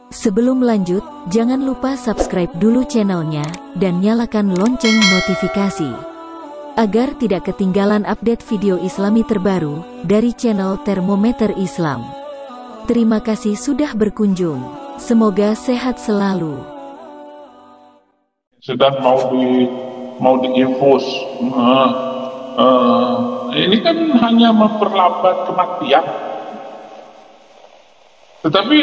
Sebelum lanjut, jangan lupa subscribe dulu channelnya, dan nyalakan lonceng notifikasi, agar tidak ketinggalan update video Islami terbaru, dari channel Termometer Islam. Terima kasih sudah berkunjung, semoga sehat selalu. Sedang mau diinfus. Ini kan hanya memperlambat kematian. Tetapi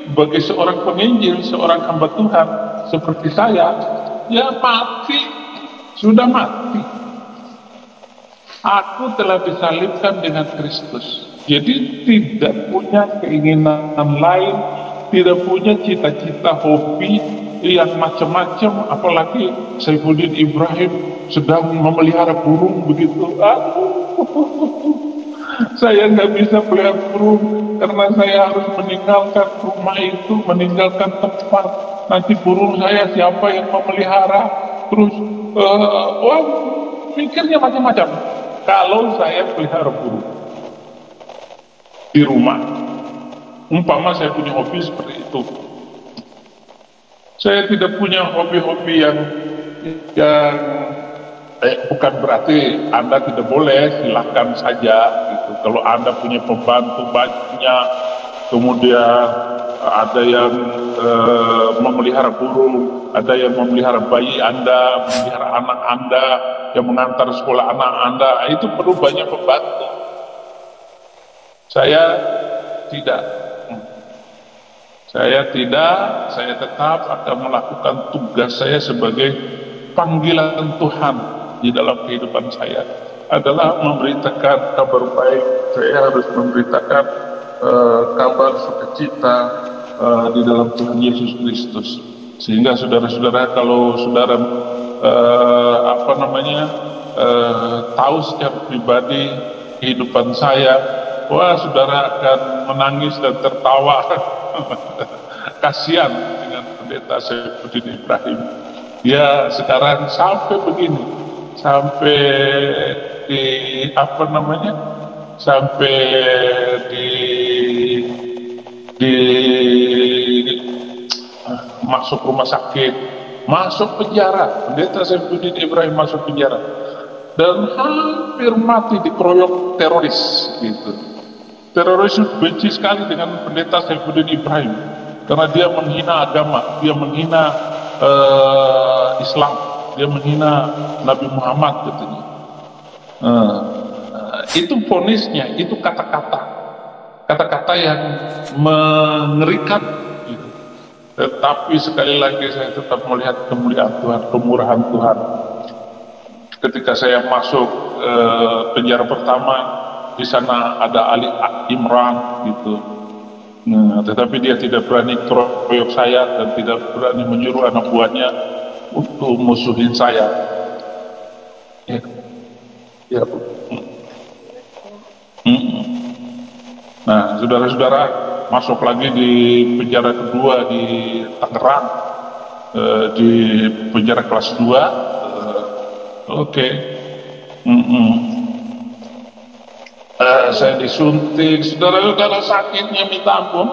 bagi seorang penginjil, seorang hamba Tuhan seperti saya, ya mati, sudah mati. Aku telah disalibkan dengan Kristus. Jadi tidak punya keinginan lain, tidak punya cita-cita, hobi yang macam-macam. Apalagi Saifuddin Ibrahim sedang memelihara burung begitu. Saya nggak bisa pelihara burung karena saya harus meninggalkan rumah itu, meninggalkan tempat. Nanti burung saya siapa yang memelihara? Terus, mikirnya macam-macam. Kalau saya pelihara burung di rumah, umpama saya punya hobi seperti itu. Saya tidak punya hobi-hobi yang bukan berarti Anda tidak boleh, silahkan saja gitu. Kalau Anda punya pembantu banyak, kemudian ada yang memelihara burung, ada yang memelihara bayi Anda, memelihara anak Anda, yang mengantar sekolah anak Anda, itu perlu banyak pembantu. Saya tidak. Saya tetap akan melakukan tugas saya sebagai panggilan Tuhan di dalam kehidupan saya adalah memberitakan kabar baik. Saya harus memberitakan kabar sukacita di dalam Tuhan Yesus Kristus, sehingga saudara-saudara, kalau saudara tahu secara pribadi kehidupan saya, wah, saudara akan menangis dan tertawa. Kasihan dengan pendeta Saifuddin Ibrahim. Ya sekarang sampai begini, sampai masuk rumah sakit, masuk penjara. Pendeta Saifuddin Ibrahim masuk penjara dan hampir mati dikeroyok teroris gitu. Teroris benci sekali dengan pendeta Saifuddin Ibrahim karena dia menghina agama, dia menghina Islam, dia menghina Nabi Muhammad katanya. Itu vonisnya, itu kata-kata yang mengerikan gitu. Tetapi sekali lagi saya tetap melihat kemuliaan Tuhan, kemurahan Tuhan. Ketika saya masuk penjara pertama, di sana ada Ali Imran gitu. Tetapi dia tidak berani keroyok saya dan tidak berani menyuruh anak buahnya untuk musuhin saya. Ya. Nah, saudara-saudara, masuk lagi di penjara kedua di Tangerang, di penjara kelas 2. Oke. Saya disuntik, saudara-saudara, sakitnya minta ampun.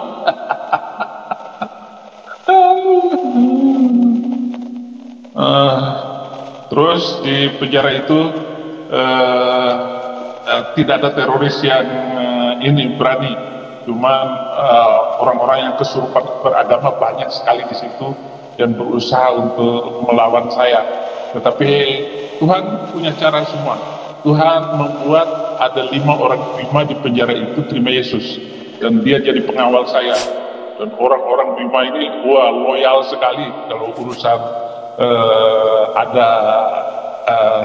Terus di penjara itu tidak ada teroris yang ini berani, cuman orang-orang yang kesurupan beragama banyak sekali di situ dan berusaha untuk melawan saya. Tetapi Tuhan punya cara semua. Tuhan membuat ada 5 orang Bima di penjara itu terima Yesus, dan dia jadi pengawal saya. Dan orang-orang Bima ini loyal sekali kalau urusan ada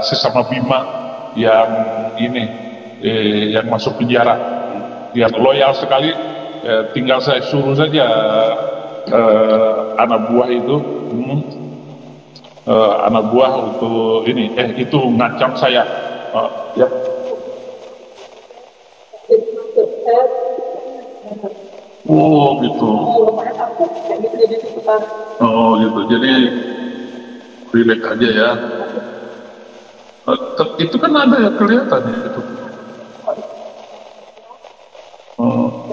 sesama Bima yang yang masuk penjara, dia loyal sekali. Tinggal saya suruh saja anak buah itu untuk itu ngancam saya. Ya. Oh gitu. Oh gitu. Jadi relax aja ya. Itu kan ada ya, kelihatan ya itu. Oh.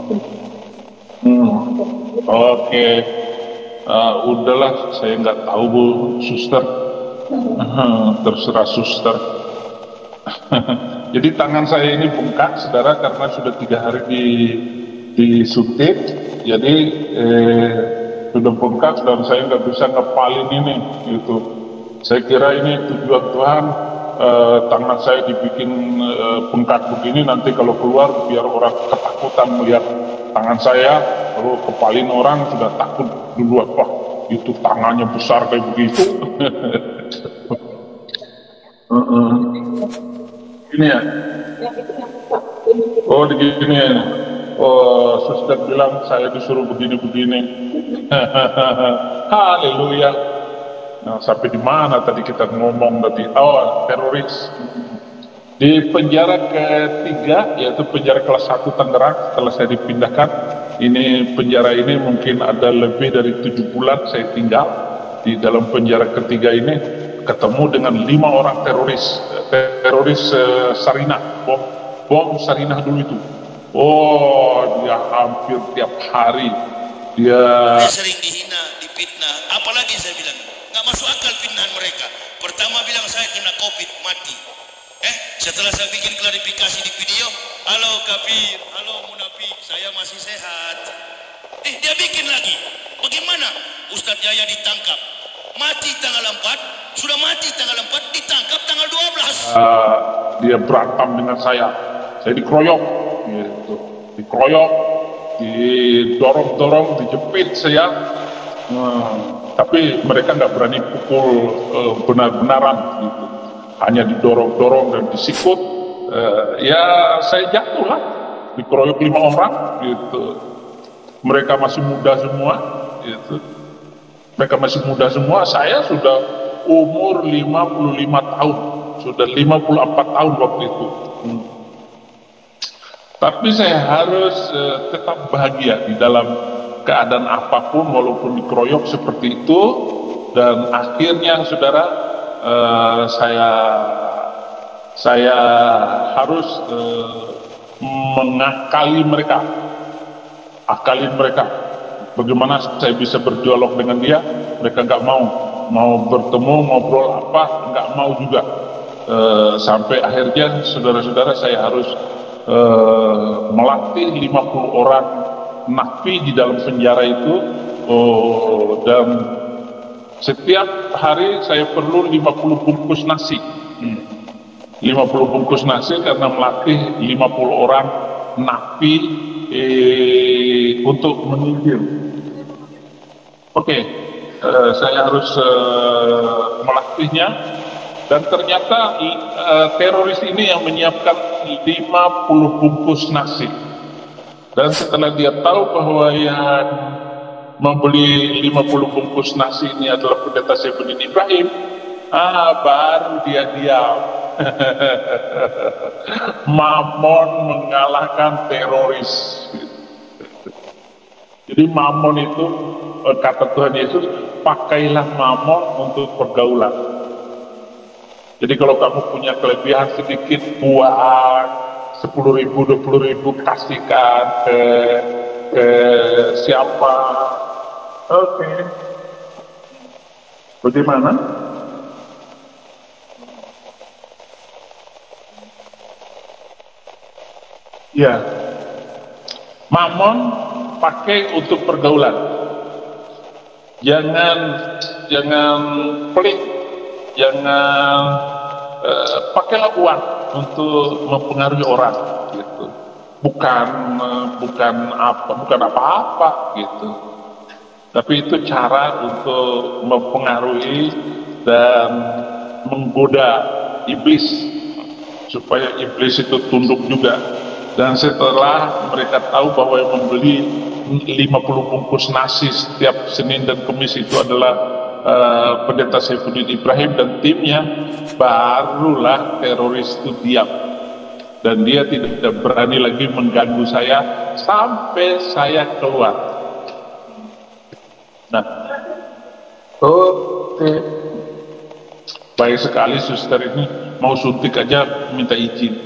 Oke. Udahlah, saya nggak tahu Bu, suster. Terserah suster. Jadi tangan saya ini bengkak, saudara, karena sudah 3 hari disuntik. Jadi sudah bengkak dan saya nggak bisa ngepalin ini, gitu. Saya kira ini tujuan Tuhan, tangan saya dibikin bengkak begini, nanti kalau keluar biar orang ketakutan melihat tangan saya, kalau kepalin orang sudah takut duluan, wah itu tangannya besar kayak begitu. Ini ya. Oh begini ya. Oh, suster bilang saya disuruh begini-begini. Haleluya. Nah, sampai di mana tadi kita ngomong tadi? Oh, teroris. Di penjara ketiga, yaitu penjara kelas 1 Tangerang, setelah saya dipindahkan. Ini penjara ini mungkin ada lebih dari 7 bulan saya tinggal di dalam penjara ketiga ini, ketemu dengan 5 orang teroris Sarinah, bom Sarinah dulu itu. Oh, dia hampir tiap hari dia sering dihina, dipitnah. Apalagi saya bilang nggak masuk akal fitnahan mereka. Pertama bilang saya kena COVID, mati. Setelah saya bikin klarifikasi di video, halo kafir, halo munafik, saya masih sehat. Dia bikin lagi. Bagaimana? Ustadz Jaya ditangkap, mati tanggal 4, sudah mati tanggal 4, ditangkap tanggal 12. Dia berantem dengan saya dikeroyok, gitu. Dikeroyok, didorong-dorong, dijepit saya. Tapi mereka nggak berani pukul benar-benaran, gitu. Hanya didorong-dorong dan disikut. Ya saya jatuh lah, dikeroyok 5 orang, gitu. Mereka masih muda semua, gitu. Mereka masih muda semua. Saya sudah umur 55 tahun, sudah 54 tahun waktu itu. Tapi saya harus tetap bahagia di dalam keadaan apapun, walaupun dikeroyok seperti itu. Dan akhirnya, saudara, saya harus mengakali mereka, bagaimana saya bisa berdialog dengan dia. Mereka nggak mau bertemu, ngobrol apa, nggak mau juga. Sampai akhirnya, saudara-saudara, saya harus melatih 50 orang napi di dalam penjara itu. Dan setiap hari saya perlu 50 bungkus nasi. 50 bungkus nasi karena melatih 50 orang napi untuk meninjil. Oke, saya harus melatihnya. Dan ternyata teroris ini yang menyiapkan 50 bungkus nasi. Dan setelah dia tahu bahwa yang membeli 50 bungkus nasi ini adalah pendeta Saifuddin Ibrahim, baru dia diam. Mamon mengalahkan teroris. Jadi mamon itu, kata Tuhan Yesus, pakailah mamon untuk pergaulan. Jadi kalau kamu punya kelebihan sedikit, buang 10.000, 20.000, kasihkan ke siapa. Oke. Bagaimana? Ya, mamon pakai untuk pergaulan. Jangan pelit, jangan pakailah uang untuk mempengaruhi orang, gitu. Bukan apa-apa, gitu. Tapi itu cara untuk mempengaruhi dan menggoda iblis supaya iblis itu tunduk juga. Dan setelah mereka tahu bahwa yang membeli 50 bungkus nasi setiap Senin dan Kamis itu adalah pendeta Saifuddin Ibrahim dan timnya, barulah teroris itu diam. Dan dia tidak berani lagi mengganggu saya sampai saya keluar. Nah, oke. Baik sekali suster ini, mau suntik aja minta izin.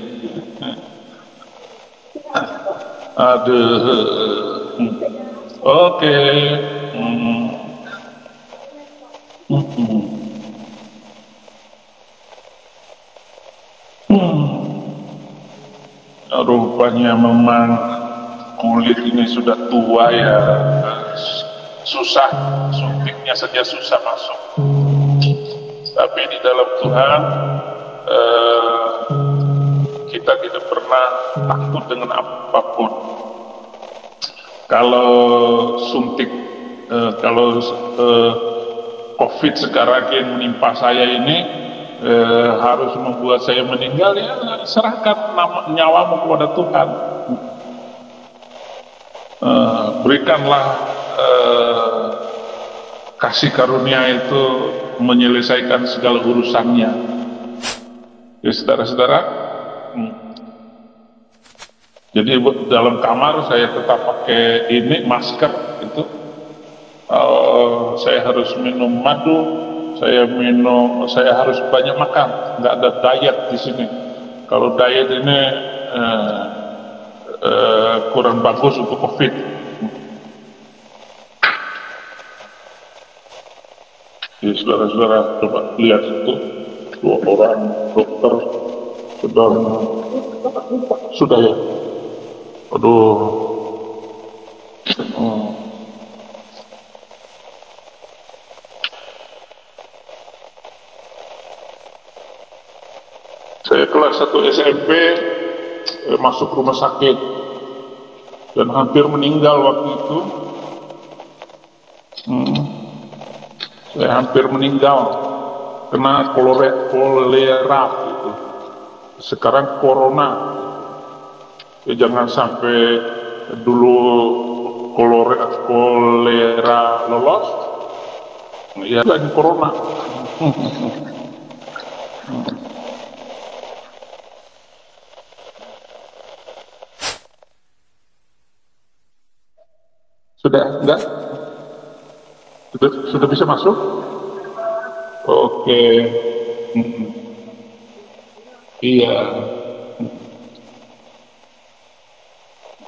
Aduh. Oke. Hmm. Hmm. Rupanya memang kulit ini sudah tua ya, susah, suntiknya saja susah masuk. Tapi di dalam Tuhan kita tidak pernah takut dengan apapun. Kalau suntik, kalau COVID sekarang yang menimpa saya ini harus membuat saya meninggal, ya serahkan nyawamu kepada Tuhan. Berikanlah kasih karunia itu menyelesaikan segala urusannya. Ya saudara-saudara, jadi dalam kamar saya tetap pakai ini masker itu. Saya harus minum madu, saya harus banyak makan, nggak ada diet di sini. Kalau diet ini kurang bagus untuk COVID. Jadi saudara-saudara coba lihat itu, 2 orang dokter sudah ya. Aduh. Saya kelas 1 SMP masuk rumah sakit dan hampir meninggal waktu itu. Saya hampir meninggal kena kolera gitu. Sekarang corona. Ya, jangan sampai dulu kolera lolos, ya lagi corona. Sudah enggak? Sudah bisa masuk? Oke. Iya.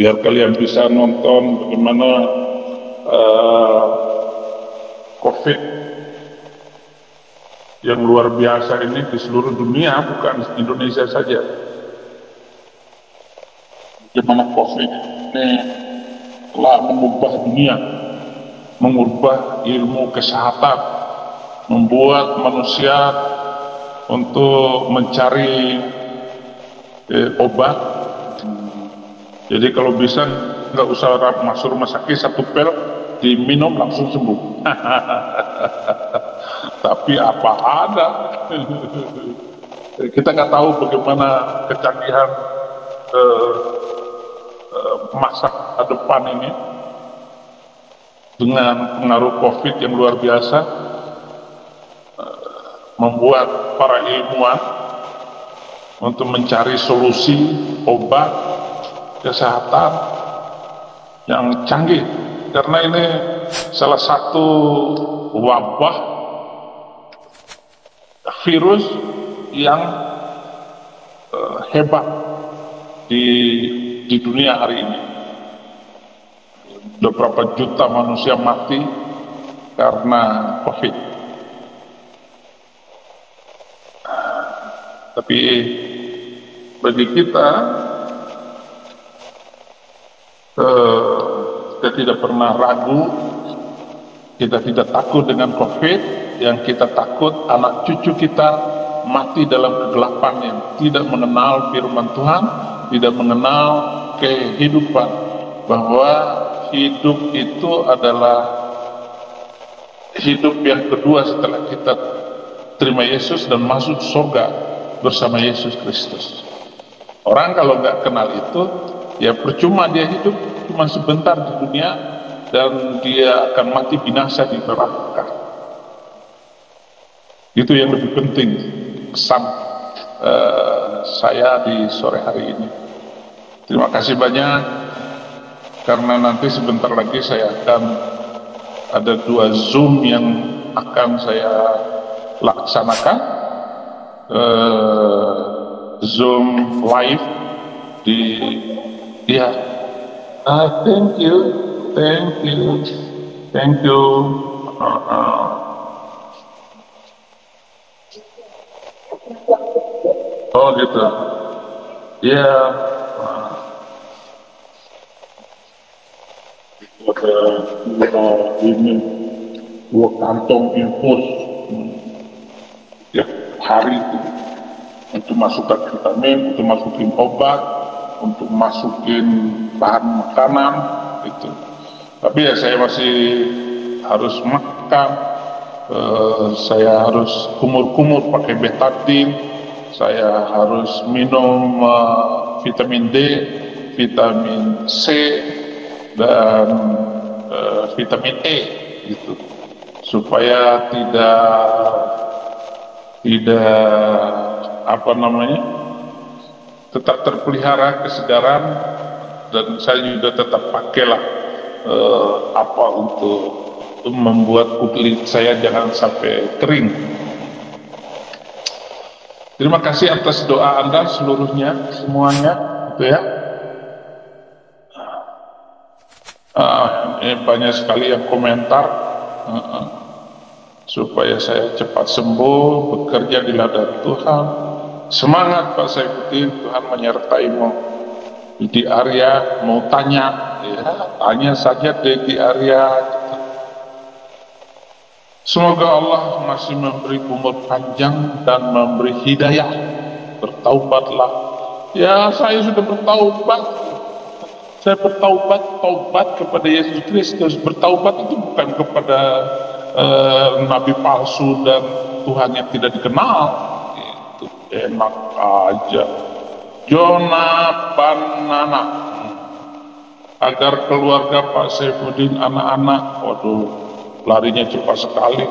Biar kalian bisa nonton bagaimana COVID yang luar biasa ini di seluruh dunia, bukan Indonesia saja. Bagaimana COVID ini telah mengubah dunia, mengubah ilmu kesehatan, membuat manusia untuk mencari obat. Jadi kalau bisa nggak usah masuk rumah sakit, 1 pil diminum langsung sembuh. Tapi apa ada? Kita nggak tahu bagaimana kecanggihan masa depan ini dengan pengaruh COVID yang luar biasa, membuat para ilmuwan untuk mencari solusi obat kesehatan yang canggih, karena ini salah satu wabah virus yang hebat di dunia hari ini. Beberapa juta manusia mati karena COVID. Tapi bagi kita tidak pernah ragu, kita tidak takut dengan COVID. Yang kita takut anak cucu kita mati dalam kegelapan yang tidak mengenal firman Tuhan, tidak mengenal kehidupan, bahwa hidup itu adalah hidup yang kedua setelah kita terima Yesus dan masuk surga bersama Yesus Kristus. Orang kalau nggak kenal itu, ya percuma dia hidup cuma sebentar di dunia dan dia akan mati binasa di neraka. Itu yang lebih penting pesan saya di sore hari ini. Terima kasih banyak, karena nanti sebentar lagi saya akan ada 2 Zoom yang akan saya laksanakan, Zoom live di thank you. thank you. Oh gitu. Ya. Ini 2 kantong infus ya hari itu untuk masukkan vitamin, untuk masukin obat, untuk masukin bahan makanan gitu. Tapi ya saya masih harus makan, saya harus kumur-kumur pakai betadine, saya harus minum vitamin D, vitamin C, dan vitamin E gitu, supaya tidak tetap terpelihara kesegaran, dan saya juga tetap pakailah untuk membuat kulit saya jangan sampai kering. Terima kasih atas doa Anda seluruhnya, semuanya gitu ya. Ini banyak sekali yang komentar supaya saya cepat sembuh, bekerja di ladang Tuhan. Semangat Pak Saifuddin, Tuhan menyertaimu. Di Arya mau tanya, ya tanya saja di Arya. Semoga Allah masih memberi umur panjang dan memberi hidayah. Bertaubatlah. Ya saya sudah bertaubat. Saya taubat kepada Yesus Kristus. Bertaubat itu bukan kepada nabi palsu dan Tuhan yang tidak dikenal. Itu enak aja. Jona Banana, agar keluarga Pak Saifuddin, anak-anak, waduh larinya cepat sekali.